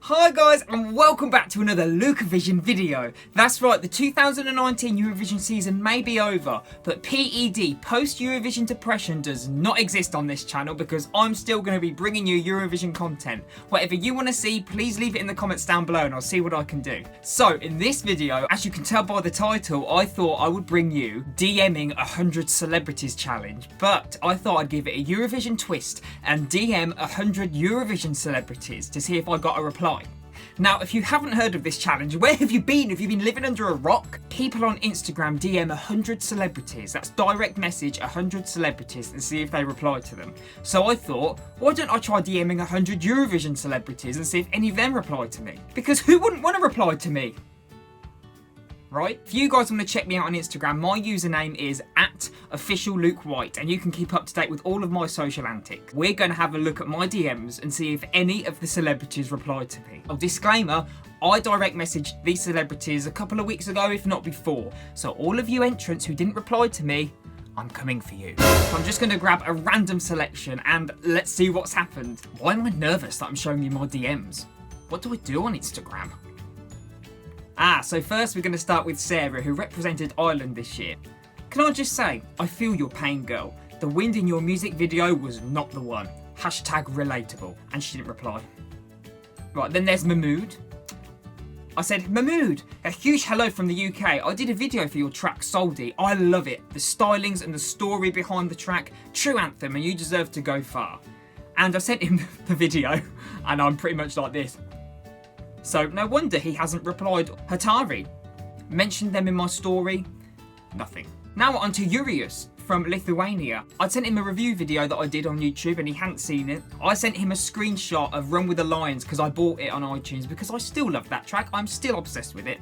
Hi guys, and welcome back to another Lukeovision video. That's right, the 2019 Eurovision season may be over, but PED, post-Eurovision depression, does not exist on this channel because I'm still going to be bringing you Eurovision content. Whatever you want to see, please leave it in the comments down below and I'll see what I can do. So, in this video, as you can tell by the title, I thought I would bring you DMing 100 celebrities challenge, but I thought I'd give it a Eurovision twist and DM 100 Eurovision celebrities to see if I got a reply. Now, if you haven't heard of this challenge, where have you been? Have you been living under a rock? People on Instagram DM 100 celebrities. That's direct message 100 celebrities and see if they reply to them. So I thought, why don't I try DMing 100 Eurovision celebrities and see if any of them reply to me? Because who wouldn't want to reply to me? Right? If you guys want to check me out on Instagram, my username is @officialLukeWhite, and you can keep up to date with all of my social antics. We're going to have a look at my DMs and see if any of the celebrities replied to me. Oh, disclaimer, I direct messaged these celebrities a couple of weeks ago, if not before. So all of you entrants who didn't reply to me, I'm coming for you. So I'm just going to grab a random selection and let's see what's happened. Why am I nervous that I'm showing you my DMs? What do I do on Instagram? So first we're going to start with Sarah, who represented Ireland this year. Can I just say, I feel your pain, girl. The wind in your music video was not the one. #relatable. And she didn't reply. Right, then there's Mahmood. I said, Mahmood, a huge hello from the UK. I did a video for your track, Soldi. I love it. The stylings and the story behind the track. True anthem, and you deserve to go far. And I sent him the video, and I'm pretty much like this. So no wonder he hasn't replied. Hatari. Mentioned them in my story. Nothing. Now on to Urius from Lithuania. I'd sent him a review video that I did on YouTube and he hadn't seen it. I sent him a screenshot of Run with the Lions because I bought it on iTunes because I still love that track. I'm still obsessed with it.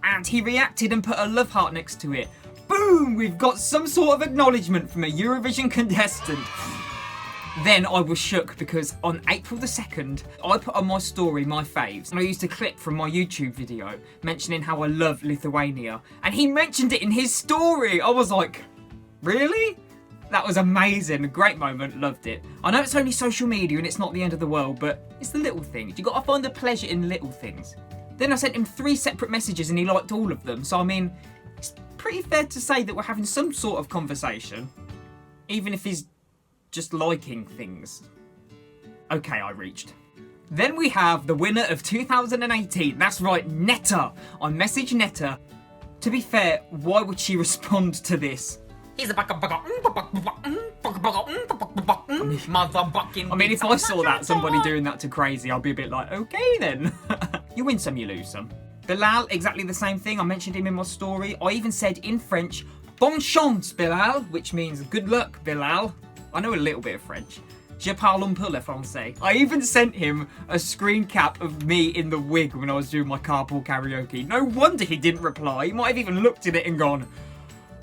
And he reacted and put a love heart next to it. Boom! We've got some sort of acknowledgement from a Eurovision contestant. Then I was shook because on April the 2nd, I put on my story my faves and I used a clip from my YouTube video mentioning how I love Lithuania and he mentioned it in his story. I was like, really? That was amazing. A great moment. Loved it. I know it's only social media and it's not the end of the world, but it's the little things. You got to find the pleasure in little things. Then I sent him 3 separate messages and he liked all of them. So I mean, it's pretty fair to say that we're having some sort of conversation, even if he's just liking things. Okay, I reached. Then we have the winner of 2018. That's right, Netta. I messaged Netta. To be fair, why would she respond to this? I mean, if I saw that, somebody doing that to Crazy, I'd be a bit like, okay then. You win some, you lose some. Bilal, exactly the same thing. I mentioned him in my story. I even said in French, bonne chance, Bilal, which means good luck, Bilal. I know a little bit of French. Je parle un peu le français. I even sent him a screen cap of me in the wig when I was doing my carpool karaoke. No wonder he didn't reply. He might have even looked at it and gone,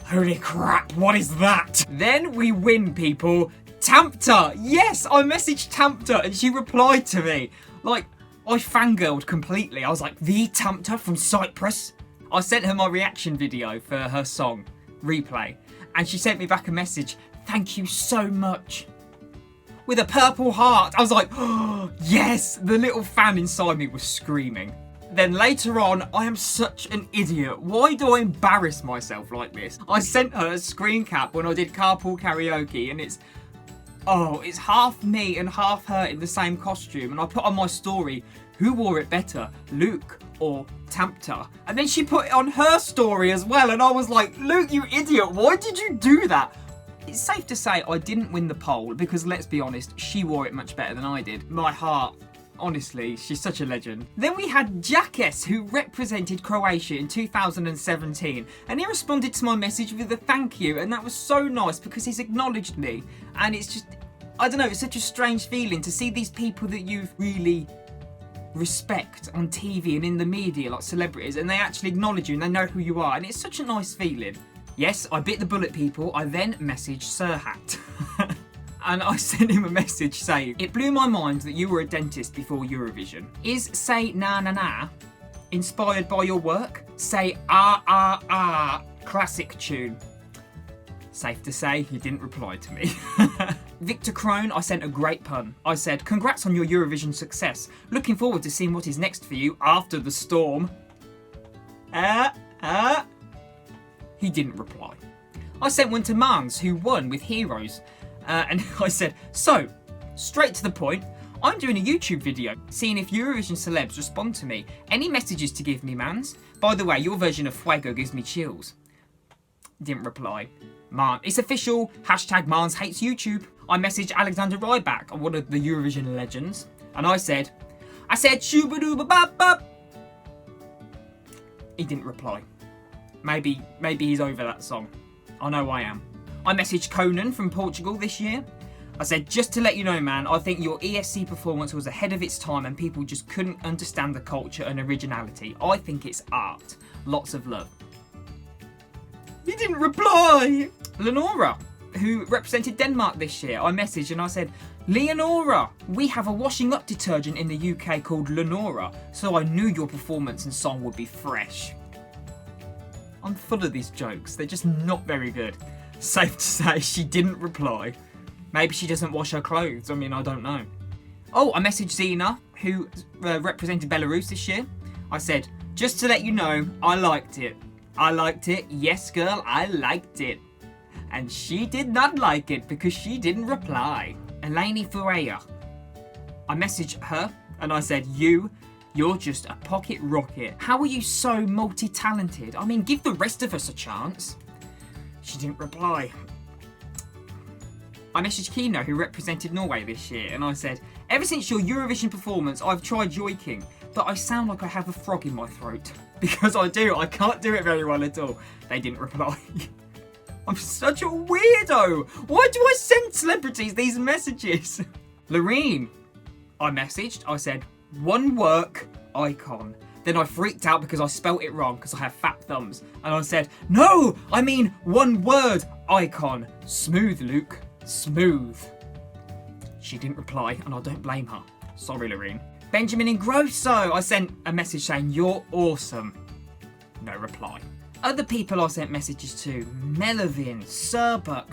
holy crap, what is that? Then we win, people. Tampta. Yes, I messaged Tampta and she replied to me. Like, I fangirled completely. I was like, the Tampta from Cyprus? I sent her my reaction video for her song, Replay. And she sent me back a message. Thank you so much. With a purple heart. I was like, oh, yes. The little fan inside me was screaming. Then later on, I am such an idiot. Why do I embarrass myself like this? I sent her a screen cap when I did carpool karaoke and it's half me and half her in the same costume. And I put on my story, who wore it better, Luke or Tampta? And then she put it on her story as well. And I was like, Luke, you idiot. Why did you do that? It's safe to say I didn't win the poll because, let's be honest, she wore it much better than I did. My heart, honestly, she's such a legend. Then we had Jacques, who represented Croatia in 2017, and he responded to my message with a thank you, and that was so nice because he's acknowledged me. And it's just, I don't know, it's such a strange feeling to see these people that you really respect on TV and in the media, like celebrities, and they actually acknowledge you and they know who you are, and it's such a nice feeling. Yes, I bit the bullet, people. I then messaged Serhat. And I sent him a message saying, it blew my mind that you were a dentist before Eurovision. Is Say Na Na Na inspired by your work? Say Ah Ah Ah classic tune. Safe to say, he didn't reply to me. Viktor Crone, I sent a great pun. I said, congrats on your Eurovision success. Looking forward to seeing what is next for you after the storm. He didn't reply. I sent one to Mans, who won with Heroes. And I said, so, straight to the point, I'm doing a YouTube video, seeing if Eurovision celebs respond to me. Any messages to give me, Mans? By the way, your version of Fuego gives me chills. Didn't reply. It's official, hashtag Mans hates YouTube. I messaged Alexander Rybak, one of the Eurovision legends, and I said shooba-dooba-bop-bop. He didn't reply. Maybe he's over that song. I know I am. I messaged Conan from Portugal this year. I said, just to let you know, man, I think your ESC performance was ahead of its time and people just couldn't understand the culture and originality. I think it's art. Lots of love. He didn't reply. Lenora, who represented Denmark this year, I messaged and I said, Leonora, we have a washing up detergent in the UK called Lenora, so I knew your performance and song would be fresh. I'm full of these jokes. They're just not very good. Safe to say, she didn't reply. Maybe she doesn't wash her clothes. I mean, I don't know. Oh, I messaged Zena, who represented Belarus this year. I said, just to let you know, I liked it. I liked it. Yes, girl, I liked it. And she did not like it because she didn't reply. Eleni Ferreira. I messaged her and I said, you're just a pocket rocket. How are you so multi-talented? I mean, give the rest of us a chance. She didn't reply. I messaged Kino, who represented Norway this year, and I said, ever since your Eurovision performance, I've tried joiking, but I sound like I have a frog in my throat. Because I do, I can't do it very well at all. They didn't reply. I'm such a weirdo. Why do I send celebrities these messages? Loreen, I messaged, I said, one work icon. Then I freaked out because I spelt it wrong because I have fat thumbs. And I said, no, I mean one word icon. Smooth, Luke. Smooth. She didn't reply and I don't blame her. Sorry, Loreen. Benjamin Ingrosso, I sent a message saying, you're awesome. No reply. Other people I sent messages to, Melovin, Serbuk,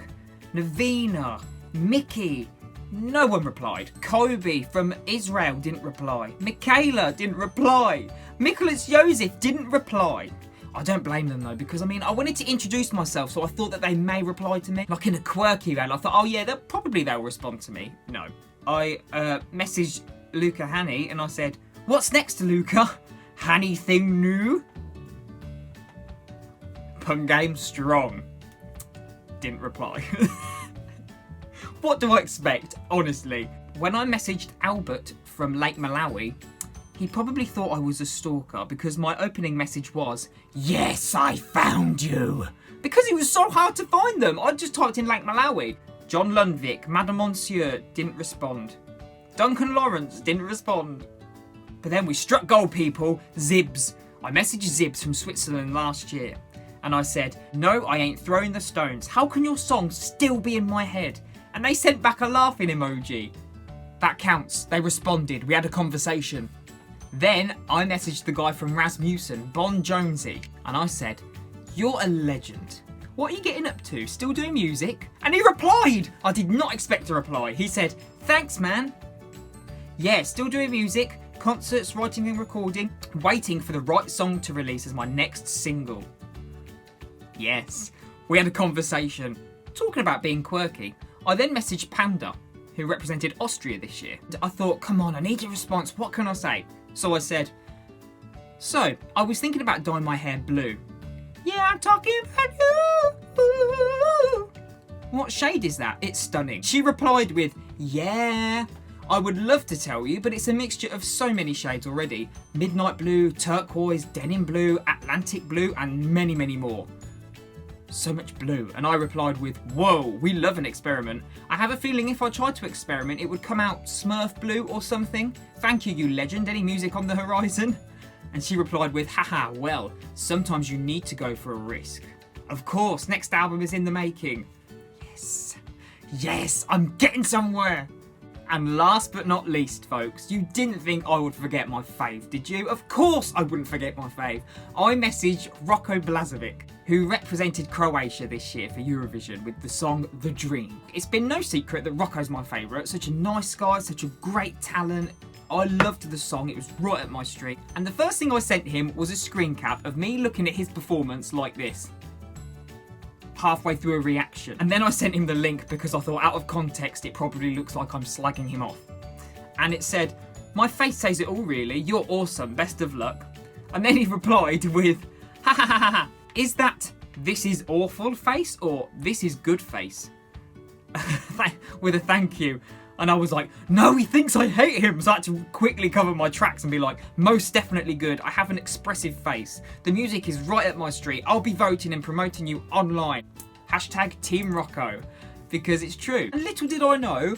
Navina, Mickey. No one replied. Kobe from Israel didn't reply. Michaela didn't reply. Mikolas Joseph didn't reply. I don't blame them though, because I mean, I wanted to introduce myself, so I thought that they may reply to me. Like in a quirky way. I thought, oh yeah, they'll respond to me. No. I messaged Luca Hani and I said, what's next, Luca? Hani thing new? Pun game strong. Didn't reply. What do I expect, honestly? When I messaged Albert from Lake Malawi, he probably thought I was a stalker because my opening message was, yes, I found you. Because it was so hard to find them. I just typed in Lake Malawi. John Lundvik, Madame Monsieur didn't respond. Duncan Lawrence didn't respond. But then we struck gold, people. Zibs. I messaged Zibs from Switzerland last year. And I said, no, I ain't throwing the stones. How can your song still be in my head? And they sent back a laughing emoji. That counts. They responded. We had a conversation. Then I messaged the guy from Rasmussen, Bon Jonesy, and I said, you're a legend. What are you getting up to? Still doing music? And he replied! I did not expect a reply. He said, thanks, man. Yeah, still doing music, concerts, writing and recording, waiting for the right song to release as my next single. Yes, we had a conversation. Talking about being quirky, I then messaged Panda, who represented Austria this year. I thought, come on, I need a response. What can I say? So I said, so, I was thinking about dyeing my hair blue. Yeah, I'm talking about you. What shade is that? It's stunning. She replied with, yeah. I would love to tell you, but it's a mixture of so many shades already. Midnight blue, turquoise, denim blue, Atlantic blue, and many, many more. So much blue. And I replied with, whoa, we love an experiment. I have a feeling if I tried to experiment, it would come out Smurf blue or something. Thank you, you legend. Any music on the horizon? And she replied with, haha, well, sometimes you need to go for a risk. Of course, next album is in the making. Yes. Yes, I'm getting somewhere. And last but not least, folks, you didn't think I would forget my fave, did you? Of course I wouldn't forget my fave. I messaged Rocco, who represented Croatia this year for Eurovision with the song The Dream. It's been no secret that Rocco's my favourite, such a nice guy, such a great talent. I loved the song, it was right up my street. And the first thing I sent him was a screen cap of me looking at his performance like this, halfway through a reaction. And then I sent him the link because I thought out of context it probably looks like I'm slagging him off. And it said, "My face says it all really, you're awesome, best of luck." And then he replied with, "Ha ha ha ha ha, is that this is awful face or this is good face?" With a thank you. And I was like, no, he thinks I hate him. So I had to quickly cover my tracks and be like, most definitely good. I have an expressive face. The music is right up my street. I'll be voting and promoting you online. Hashtag Team Rocco. Because it's true. And little did I know,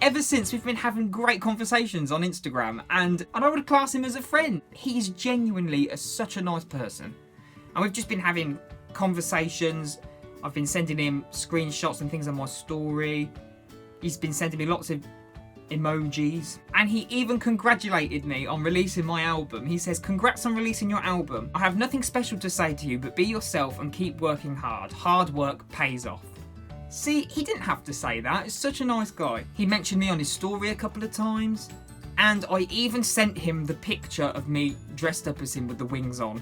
ever since we've been having great conversations on Instagram, and I would class him as a friend. He's genuinely such a nice person. And we've just been having conversations. I've been sending him screenshots and things on my story. He's been sending me lots of emojis. And he even congratulated me on releasing my album. He says, "Congrats on releasing your album. I have nothing special to say to you, but be yourself and keep working hard. Hard work pays off." See, he didn't have to say that. He's such a nice guy. He mentioned me on his story a couple of times. And I even sent him the picture of me dressed up as him with the wings on.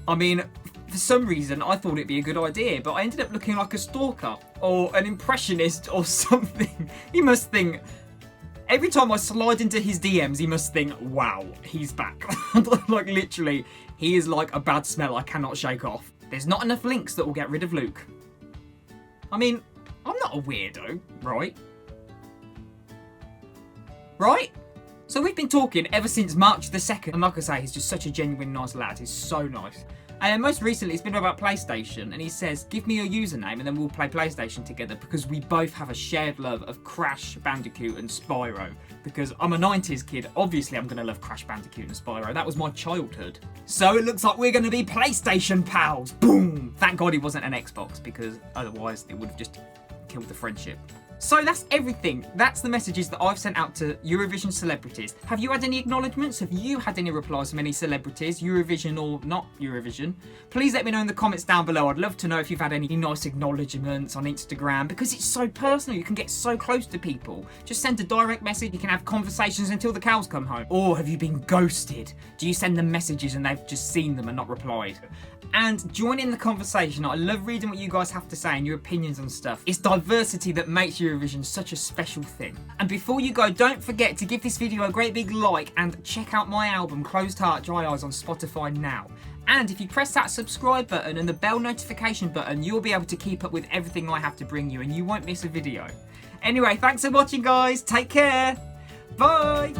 I mean, for some reason, I thought it'd be a good idea, but I ended up looking like a stalker or an impressionist or something. He must think, every time I slide into his DMs, he must think, wow, he's back. Like literally, he is like a bad smell I cannot shake off. There's not enough links that will get rid of Luke. I mean, I'm not a weirdo, right? Right? So we've been talking ever since March the 2nd. And like I say, he's just such a genuine nice lad. He's so nice. And most recently, it's been about PlayStation. And he says, give me your username and then we'll play PlayStation together. Because we both have a shared love of Crash Bandicoot and Spyro. Because I'm a 90s kid. Obviously, I'm going to love Crash Bandicoot and Spyro. That was my childhood. So it looks like we're going to be PlayStation pals. Boom! Thank God he wasn't an Xbox. Because otherwise, it would have just killed the friendship. So that's everything. That's the messages that I've sent out to Eurovision celebrities. Have you had any acknowledgements? Have you had any replies from any celebrities, Eurovision or not Eurovision? Please let me know in the comments down below. I'd love to know if you've had any nice acknowledgements on Instagram, because it's so personal. You can get so close to people. Just send a direct message. You can have conversations until the cows come home. Or have you been ghosted? Do you send them messages and they've just seen them and not replied? And join in the conversation. I love reading what you guys have to say and your opinions on stuff. It's diversity that makes Eurovision such a special thing. And before you go, don't forget to give this video a great big like and check out my album Closed Heart Dry Eyes on Spotify now. And if you press that subscribe button and the bell notification button, you'll be able to keep up with everything I have to bring you and you won't miss a video. Anyway, thanks for watching guys. Take care. Bye.